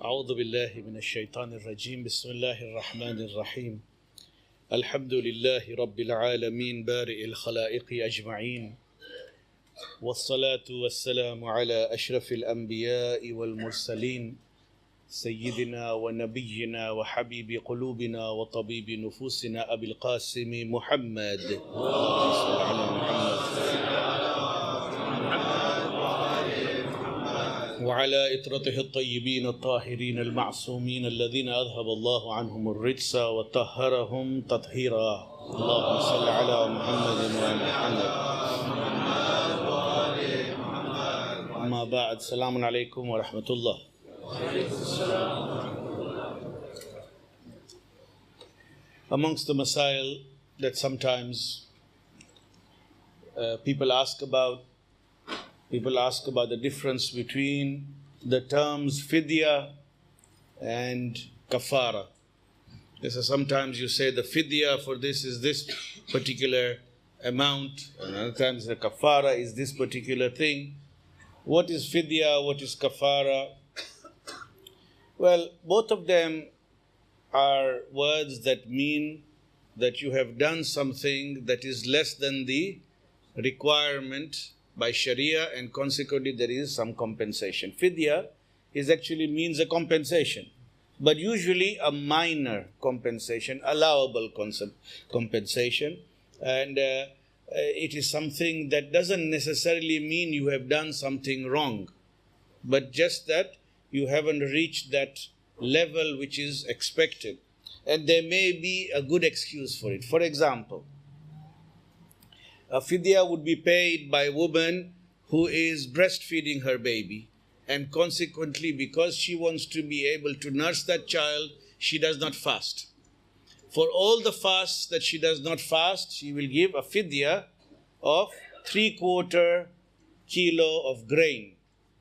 أعوذ بالله من الشيطان الرجيم بسم الله الرحمن الرحيم الحمد لله رب العالمين بارئ الخلائق أجمعين والصلاة والسلام على أشرف الأنبياء والمرسلين سيدنا ونبينا وحبيب قلوبنا وطبيب نفوسنا أبي القاسم محمد صلى على محمد وعلى إطرته الطيبين الطاهرين المعصومين الذين أذهب الله عنهم الرجس وطهرهم تطهيرا اللهم صل على محمد وعلى محمد أما بعد السلام عليكم ورحمة الله. Amongst the masail that sometimes people ask about the difference between the terms fidya and kafara. Sometimes you say the fidya for this is this particular amount, and other times the kafara is this particular thing. What is fidya? What is kafara? Well, both of them are words that mean that you have done something that is less than the requirement by Sharia, and consequently there is some compensation. Fidya actually means a compensation, but usually a minor compensation, allowable compensation, and it is something that doesn't necessarily mean you have done something wrong, but just that you haven't reached that level which is expected, and there may be a good excuse for it. For example, a fidya would be paid by a woman who is breastfeeding her baby, and consequently, because she wants to be able to nurse that child, she does not fast. For all the fasts that she does not fast, she will give a fidya of 3/4 kilo of grain,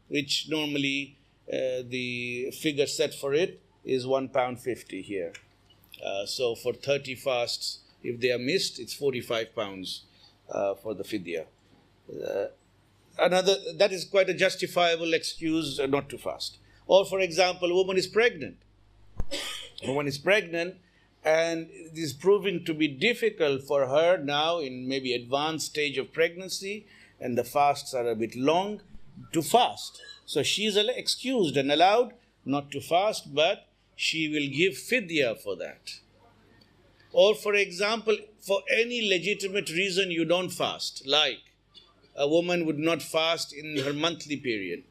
which normally the figure set for it is £1.50 here. So for 30 fasts, if they are missed, it's 45 pounds. For the fidya. That is quite a justifiable excuse not to fast. Or for example, a woman is pregnant. And it is proving to be difficult for her now in maybe advanced stage of pregnancy, and the fasts are a bit long, to fast. So she is excused and allowed not to fast, but she will give fidya for that. Or for example, for any legitimate reason you don't fast, like a woman would not fast in her monthly period.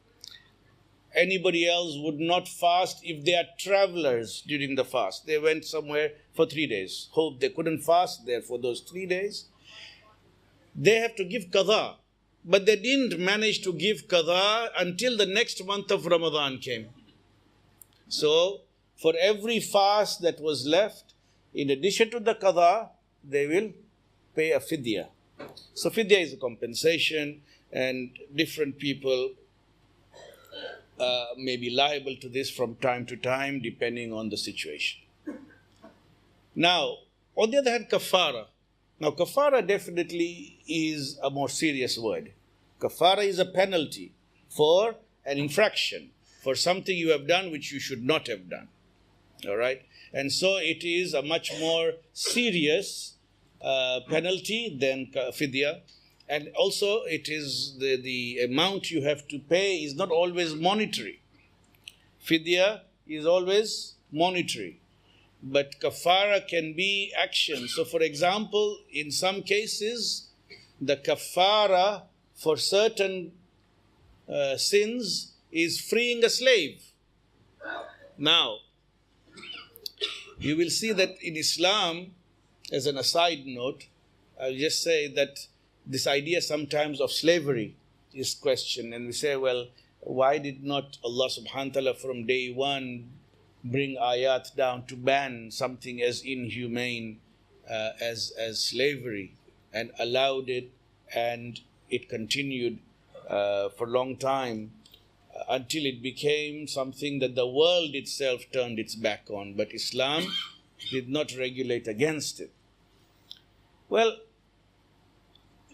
Anybody else would not fast if they are travelers during the fast. They went somewhere for 3 days. Hope they couldn't fast there for those 3 days. They have to give qadha. But they didn't manage to give qadha until the next month of Ramadan came. So, for every fast that was left, in addition to the qadha, they will pay a fidya. So fidya is a compensation, and different people may be liable to this from time to time, depending on the situation. Now, on the other hand, kafara. Now, kafara definitely is a more serious word. Kafara is a penalty for an infraction, for something you have done which you should not have done. All right? And so it is a much more serious penalty than fidya. And also it is the amount you have to pay is not always monetary. Fidya is always monetary. But kafara can be action. So for example, in some cases, the kafara for certain sins is freeing a slave. Now, you will see that in Islam, as an aside note, I'll just say that this idea sometimes of slavery is questioned. And we say, well, why did not Allah subhanahu wa ta'ala from day one bring ayat down to ban something as inhumane as slavery, and allowed it, and it continued for a long time, until it became something that the world itself turned its back on. But Islam did not regulate against it. Well,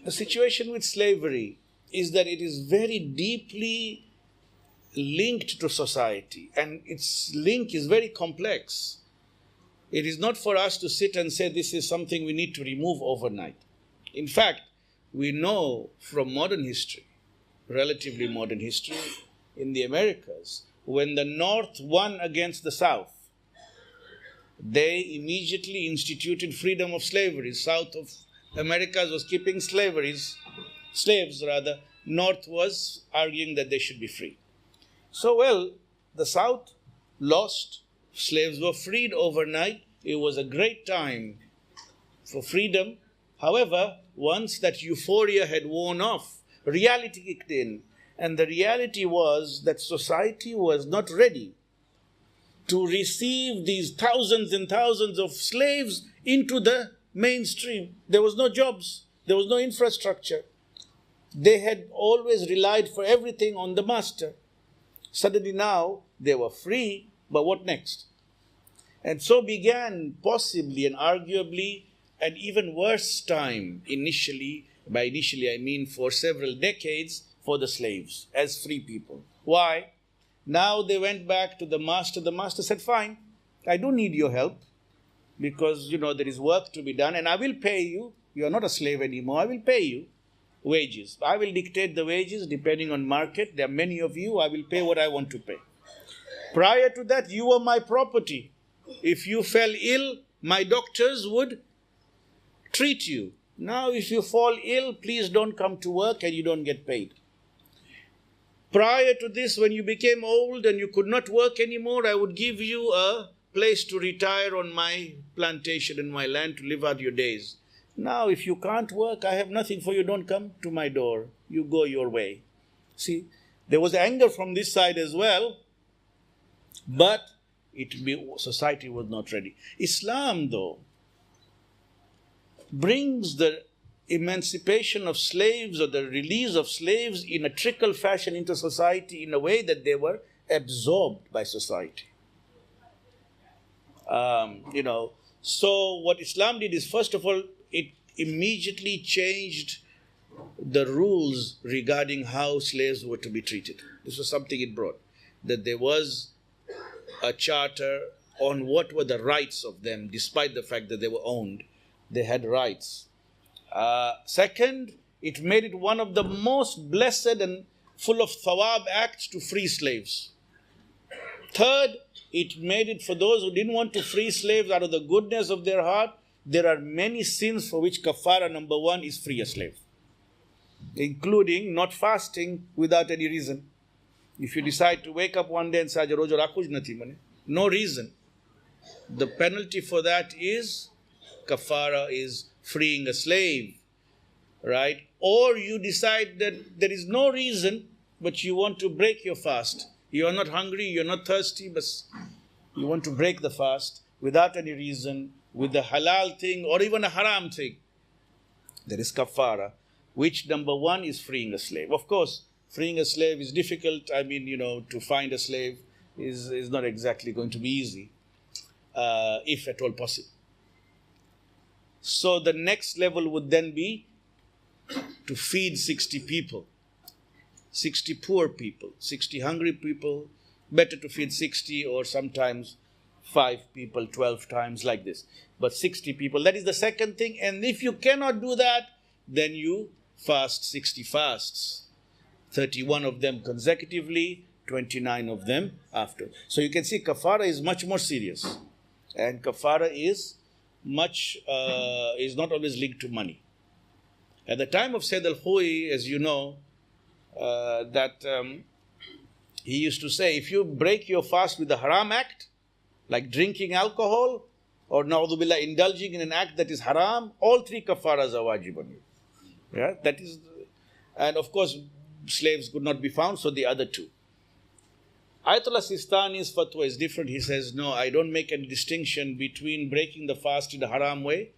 the situation with slavery is that it is very deeply linked to society, and its link is very complex. It is not for us to sit and say this is something we need to remove overnight. In fact, we know from modern history, relatively modern history, in the Americas, when the North won against the South, they immediately instituted freedom of slavery. South of Americas was keeping slaves. North was arguing that they should be free. So, well, the South lost. Slaves were freed overnight. It was a great time for freedom. However, once that euphoria had worn off, reality kicked in. And the reality was that society was not ready to receive these thousands and thousands of slaves into the mainstream. There was no jobs. There was no infrastructure. They had always relied for everything on the master. Suddenly now they were free, but what next? And so began possibly and arguably an even worse time initially. By initially I mean for several decades for the slaves as free people. Why? Now they went back to the master. The master said, fine, I don't need your help because, there is work to be done and I will pay you. You are not a slave anymore. I will pay you wages. I will dictate the wages depending on market. There are many of you. I will pay what I want to pay. Prior to that, you were my property. If you fell ill, my doctors would treat you. Now, if you fall ill, please don't come to work and you don't get paid. Prior to this, when you became old and you could not work anymore, I would give you a place to retire on my plantation in my land to live out your days. Now, if you can't work, I have nothing for you. Don't come to my door. You go your way. See, there was anger from this side as well, but society was not ready. Islam, though, brings the emancipation of slaves or the release of slaves in a trickle fashion into society in a way that they were absorbed by society. So what Islam did is, first of all, it immediately changed the rules regarding how slaves were to be treated. This was something it brought, that there was a charter on what were the rights of them, despite the fact that they were owned. They had rights. Second, it made it one of the most blessed and full of thawab acts to free slaves. Third, it made it for those who didn't want to free slaves out of the goodness of their heart. There are many sins for which kafara number one is free a slave, including not fasting without any reason. If you decide to wake up one day and say, no reason, the penalty for that is kafara, is freeing a slave, right? Or you decide that there is no reason, but you want to break your fast. You are not hungry, you are not thirsty, but you want to break the fast without any reason, with a halal thing or even a haram thing. There is kafara, which number one is freeing a slave. Of course, freeing a slave is difficult. To find a slave is not exactly going to be easy, if at all possible. So the next level would then be to feed 60 people, 60 poor people, 60 hungry people. Better to feed 60 or sometimes 5 people 12 times like this. But 60 people, that is the second thing. And if you cannot do that, then you fast 60 fasts. 31 of them consecutively, 29 of them after. So you can see kafara is much more serious. And kafara is not always linked to money. At the time of Sayyid al-Khu'i, as you know, he used to say, if you break your fast with a haram act, like drinking alcohol, or na'udhu billah, indulging in an act that is haram, all 3 kafaras are wajib on you. Yeah, that is, and of course, slaves could not be found, so the other 2. Ayatollah Sistani's fatwa is different. He says, no, I don't make any distinction between breaking the fast in a haram way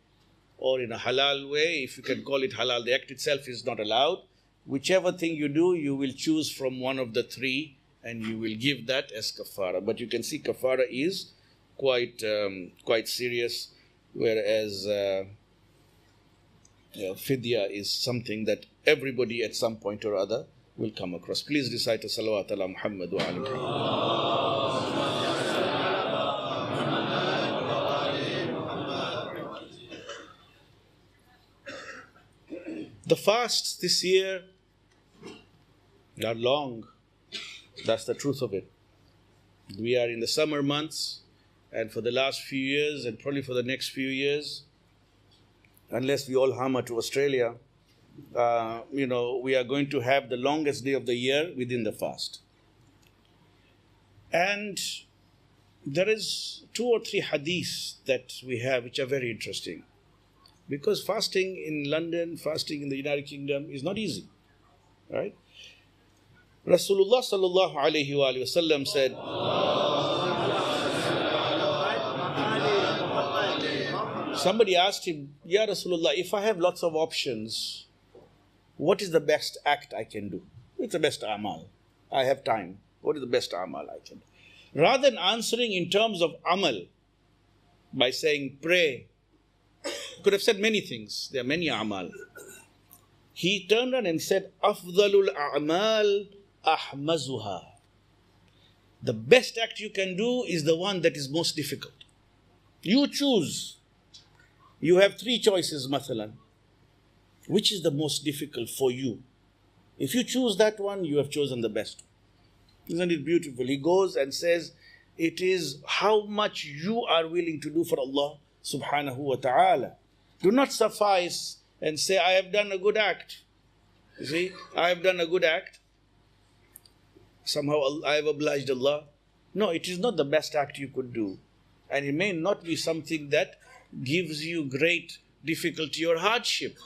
or in a halal way. If you can call it halal, the act itself is not allowed. Whichever thing you do, you will choose from one of the 3 and you will give that as kafara. But you can see kafara is quite serious, whereas fidya is something that everybody at some point or other will come across. Please recite a salawat ala Muhammad wa ala Muhammad. The fasts this year are long. That's the truth of it. We are in the summer months, and for the last few years, and probably for the next few years, unless we all hammer to Australia, we are going to have the longest day of the year within the fast. And there is 2 or 3 hadiths that we have which are very interesting. Because fasting in London, fasting in the United Kingdom is not easy, right? Rasulullah sallallahu alayhi wa sallam said, somebody asked him, Ya Rasulullah, if I have lots of options, what is the best act I can do? What's the best amal? I have time. What is the best amal I can do? Rather than answering in terms of amal, by saying pray, could have said many things. There are many amal. He turned around and said, Afdalul a'mal ahmazuha. The best act you can do is the one that is most difficult. You choose. You have 3 choices, mathalan. Which is the most difficult for you? If you choose that one, you have chosen the best. Isn't it beautiful? He goes and says, it is how much you are willing to do for Allah subhanahu wa ta'ala. Do not suffice and say, I have done a good act. You see, I have done a good act. Somehow I have obliged Allah. No, it is not the best act you could do. And it may not be something that gives you great difficulty or hardship.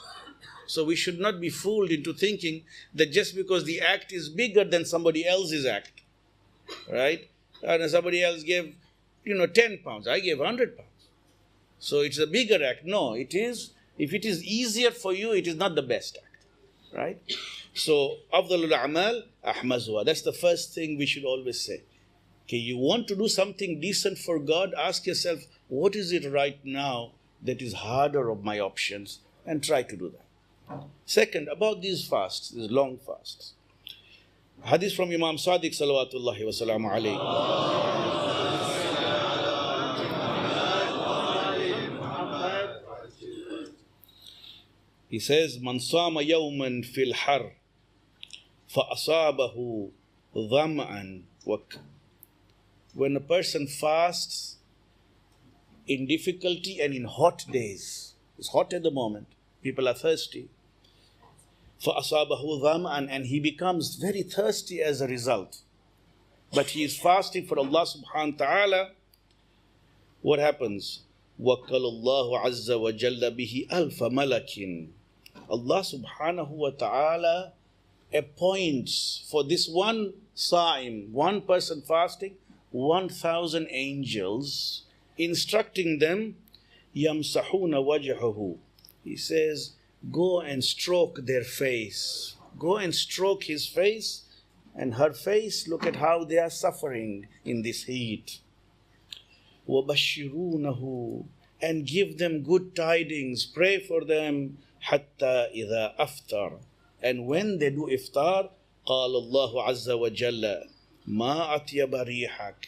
So we should not be fooled into thinking that just because the act is bigger than somebody else's act, right? And somebody else gave, 10 pounds. I gave 100 pounds. So it's a bigger act. No, it is, if it is easier for you, it is not the best act, right? So, Afdalul A'mal Ahmazuha. That's the first thing we should always say. Okay, you want to do something decent for God, ask yourself, what is it right now that is harder of my options? And try to do that. Second, about these fasts, these long fasts. Hadith from Imam Sadiq salawatullahi wa salamu alayhi. He says, Man sama yawman fil har fa asabahu dham'an wak. When a person fasts in difficulty and in hot days, it's hot at the moment, people are thirsty. Fa asabahu dham'an, and he becomes very thirsty as a result. But he is fasting for Allah subhanahu wa ta'ala. What happens? وَكَّلَ اللَّهُ عَزَّ وَجَلَّ بِهِ أَلْفَ مَلَكٍ. Allah subhanahu wa ta'ala appoints for this one sa'im, one person fasting, 1,000 angels, instructing them, يَمْسَحُونَ وَجْهَهُ. He says, go and stroke their face. Go and stroke his face and her face. Look at how they are suffering in this heat. وَبَشِّرُونَهُ, and give them good tidings, pray for them, حَتَّى إِذَا أَفْتَرَ. And when they do iftar, قَالَ اللَّهُ عَزَّ وَجَلَّ مَا أَطْيَبَ رِيحَكَ.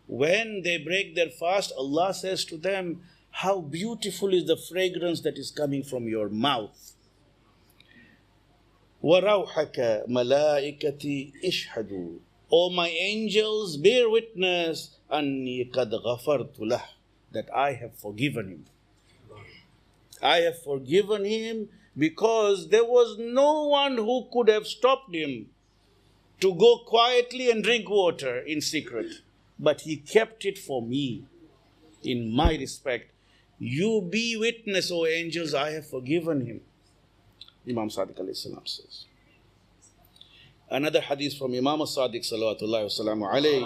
When they break their fast, Allah says to them, how beautiful is the fragrance that is coming from your mouth. وَرَوْحَكَ مَلَائِكَتِي إِشْهَدُوا. O my angels, bear witness, أَنِّي قَدْ غَفَرْتُ لَهُ, that I have forgiven him. I have forgiven him because there was no one who could have stopped him to go quietly and drink water in secret. But he kept it for me, in my respect. You be witness, O angels, I have forgiven him. Imam Sadiq alayhi salam says. Another hadith from Imam Sadiq salawatullahi wa salamu alayhi.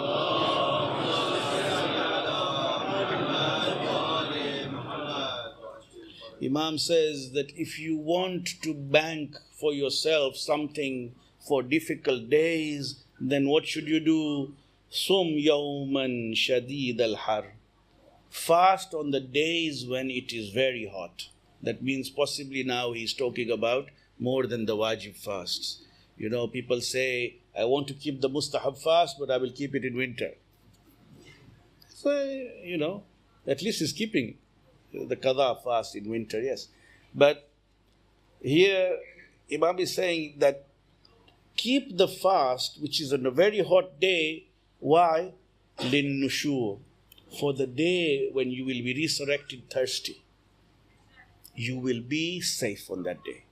Imam says that if you want to bank for yourself something for difficult days, then what should you do? Sum yawman shadid al-har. Fast on the days when it is very hot. That means possibly now he's talking about more than the wajib fasts. You know, people say, I want to keep the mustahab fast, but I will keep it in winter. So, you know, at least he's keeping the qadha fast in winter, yes. But here, Imam is saying that keep the fast, which is on a very hot day. Why? Lin nushur. For the day when you will be resurrected thirsty. You will be safe on that day.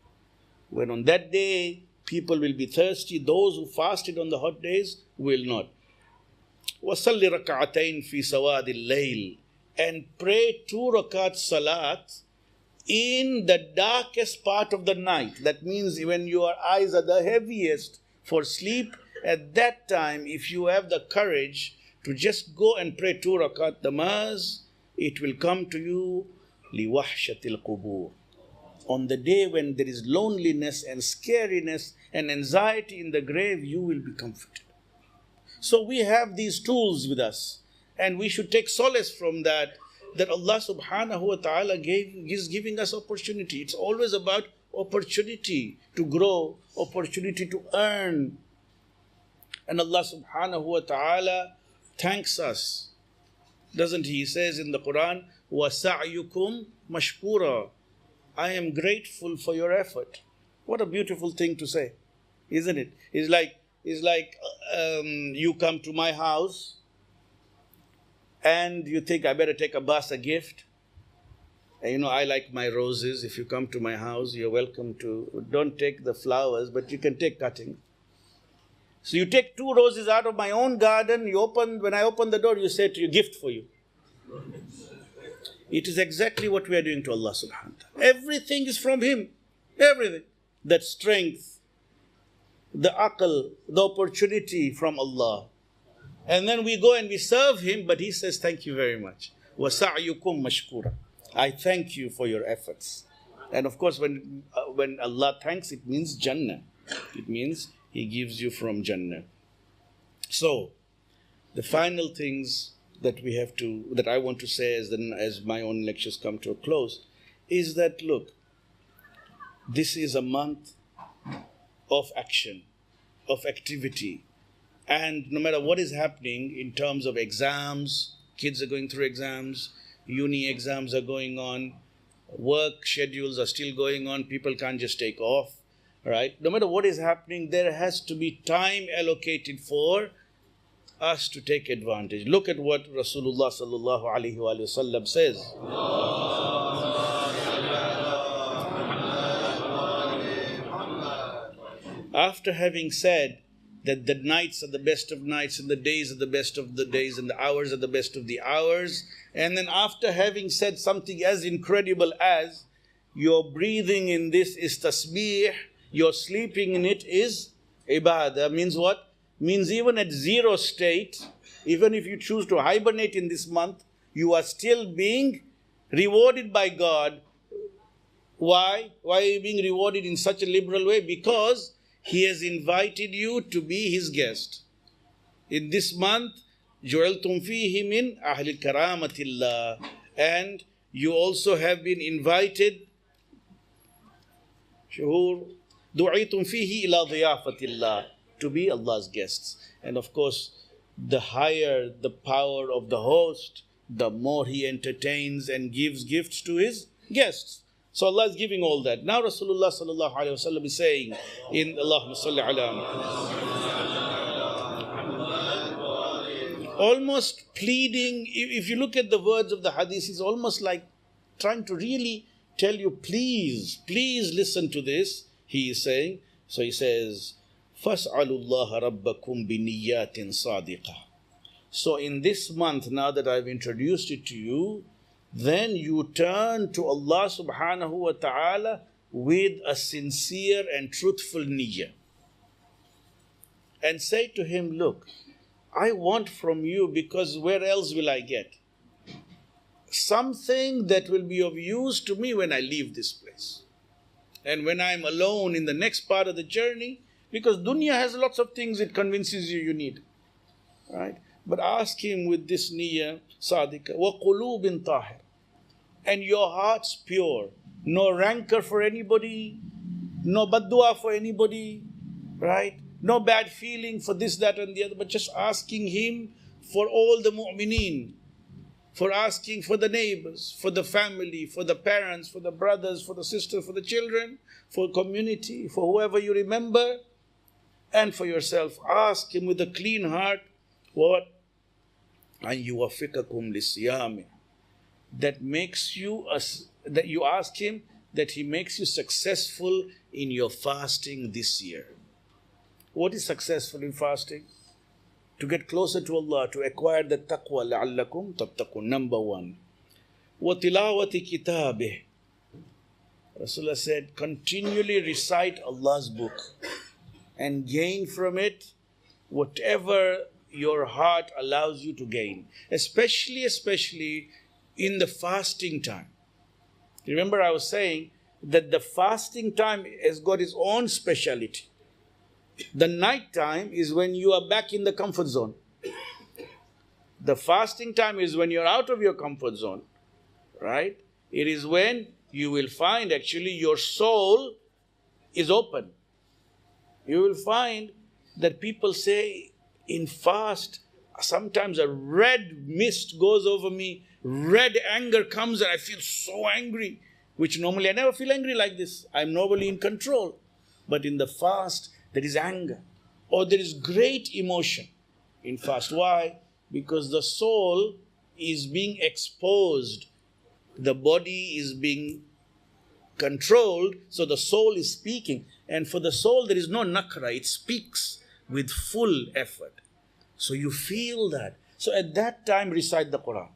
When on that day, people will be thirsty, those who fasted on the hot days will not. وَصَلِّ رَكَعَتَيْنِ فِي سَوَادِ اللَّيْلِ. And pray 2 rakat salat in the darkest part of the night. That means when your eyes are the heaviest for sleep, at that time, if you have the courage to just go and pray 2 rakat namaz, it will come to you لِوَحْشَةِ الْقُبُورِ. On the day when there is loneliness and scariness and anxiety in the grave, you will be comforted. So we have these tools with us, and we should take solace from that Allah subhanahu wa ta'ala is giving us opportunity. It's always about opportunity to grow, opportunity to earn. And Allah subhanahu wa ta'ala thanks us. Doesn't He? He says in the Quran, وَسَعْيُكُمْ مَشْكُورًا. I am grateful for your effort. What a beautiful thing to say, isn't it? It's like you come to my house and you think, I better take Abbas a gift. And you know, I like my roses. If you come to my house, you're welcome to. Don't take the flowers, but you can take cutting. So you take 2 roses out of my own garden. When I open the door, you say to you, gift for you. It is exactly what we are doing to Allah subhanahu wa ta'ala. Everything is from Him. Everything. That strength, the aql, the opportunity from Allah. And then we go and we serve Him, but He says, thank you very much. وَسَعْيُكُمْ مَشْكُورًا. I thank you for your efforts. And of course, when Allah thanks, it means Jannah. It means He gives you from Jannah. So, the final things that I want to say as my own lectures come to a close, is that, look, this is a month of action, of activity. And no matter what is happening in terms of exams, kids are going through exams, uni exams are going on, work schedules are still going on, people can't just take off, right? No matter what is happening, there has to be time allocated for us to take advantage. Look at what Rasulullah sallallahu alaihi wasallam says. After having said that the nights are the best of nights and the days are the best of the days and the hours are the best of the hours, and then after having said something as incredible as your breathing in this is tasbih, your sleeping in it is ibadah, means what? Means even at 0 state, even if you choose to hibernate in this month, you are still being rewarded by God. Why? Why are you being rewarded in such a liberal way? Because He has invited you to be His guest. In this month, جُعِلْتُمْ فِيهِ مِنْ أَهْلِ كَرَامَةِ اللَّهِ. And you also have been invited, دُعِيتُمْ فِيهِ إِلَى ضِيَافَةِ اللَّهِ, to be Allah's guests. And of course, the higher the power of the host, the more he entertains and gives gifts to his guests. So Allah is giving all that. Now Rasulullah sallallahu alaihi wasallam is saying in Allahumma salli ala, almost pleading. If you look at the words of the hadith, it's almost like trying to really tell you, please listen to this. He is saying, so he says, فَاسْأَلُوا اللَّهَ رَبَّكُمْ بِنِيَّاتٍ صَادِقَةٍ. So in this month, now that I've introduced it to you, then you turn to Allah subhanahu wa ta'ala with a sincere and truthful niyyah. And say to Him, look, I want from you, because where else will I get? Something that will be of use to me when I leave this place. And when I'm alone in the next part of the journey, because dunya has lots of things it convinces you need. Right? But ask Him with this niyyah, sadiqa, وَقُلُوبٍ طَاهِرٍ. And your heart's pure. No rancor for anybody, no baddua for anybody, right? No bad feeling for this, that and the other, but just asking Him for all the mu'mineen, for asking for the neighbors, for the family, for the parents, for the brothers, for the sisters, for the children, for community, for whoever you remember, and for yourself. Ask Him with a clean heart, what? And yuwaffiqakum lisiyami. That makes you, that you ask Him that He makes you successful in your fasting this year. What is successful in fasting? To get closer to Allah, to acquire the taqwa, لَعَلَّكُمْ تَتَّقُونَ. Number one. وَتِلَاوَةِ كِتَابِهِ. Rasulullah said, continually recite Allah's book and gain from it whatever your heart allows you to gain. Especially in the fasting time. Remember I was saying that the fasting time has got its own speciality. The night time is when you are back in the comfort zone. The fasting time is when you're out of your comfort zone, right? It is when you will find actually your soul is open. You will find that people say in fast, sometimes a red mist goes over me, red anger comes and I feel so angry, which normally I never feel angry like this. I'm normally in control. But in the fast, there is anger or there is great emotion in fast. Why? Because the soul is being exposed. The body is being controlled, so the soul is speaking. And for the soul, there is no nakra. It speaks with full effort. So you feel that. So at that time, recite the Quran.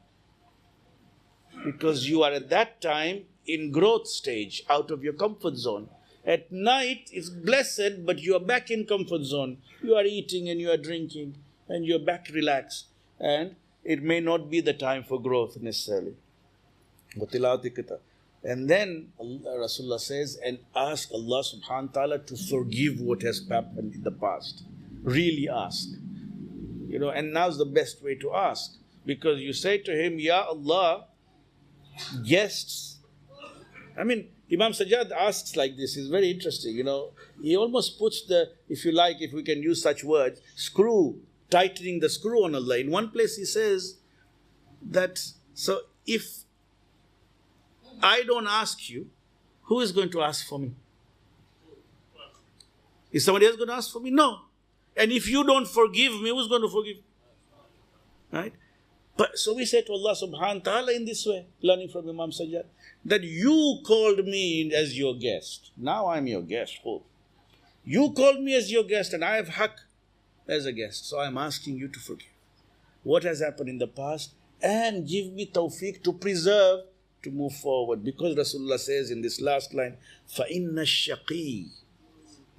Because you are at that time in growth stage, out of your comfort zone. At night, it's blessed, but you are back in comfort zone. You are eating and you are drinking and you are back relaxed. And it may not be the time for growth necessarily. And then Rasulullah says, and ask Allah subhanahu wa ta'ala to forgive what has happened in the past. Really ask. And now's the best way to ask. Because you say to Him, Ya Allah, guests. Imam Sajjad asks like this. It's very interesting. He almost puts if you like, if we can use such words, tightening the screw on Allah. In one place he says that, so if I don't ask you, who is going to ask for me? Is somebody else going to ask for me? No. And if you don't forgive me, who's going to forgive? Right? But so we say to Allah subhanahu wa ta'ala in this way, learning from Imam Sajjad, that you called me as your guest. Now I'm your guest. Oh. You called me as your guest and I have haqq as a guest. So I'm asking you to forgive what has happened in the past and give me tawfiq to preserve, to move forward. Because Rasulullah says in this last line, فَإِنَّ الشَّقِيِّ.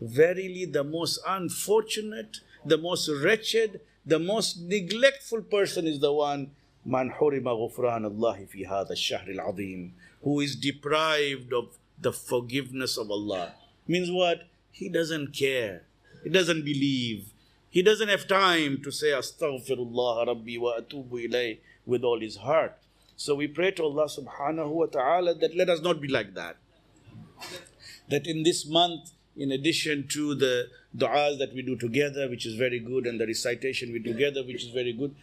Verily the most unfortunate, the most wretched, the most neglectful person is the one, مَنْ حُرِمَ غُفْرَانَ اللَّهِ فِي هَذَا الشَّهْرِ الْعَظِيمِ, who is deprived of the forgiveness of Allah. Means what? He doesn't care. He doesn't believe. He doesn't have time to say Astaghfirullah Rabbi wa atubu ilayh with all his heart. So we pray to Allah subhanahu wa ta'ala that let us not be like that. That in this month, in addition to the du'as that we do together, which is very good, and the recitation we do together, which is very good,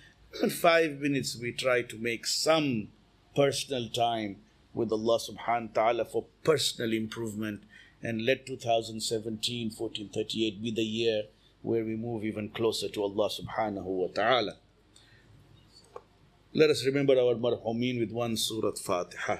in 5 minutes we try to make some personal time with Allah subhanahu wa ta'ala for personal improvement, and let 2017, 1438 be the year where we move even closer to Allah subhanahu wa ta'ala. Let us remember our marhumeen with one Surah Fatiha.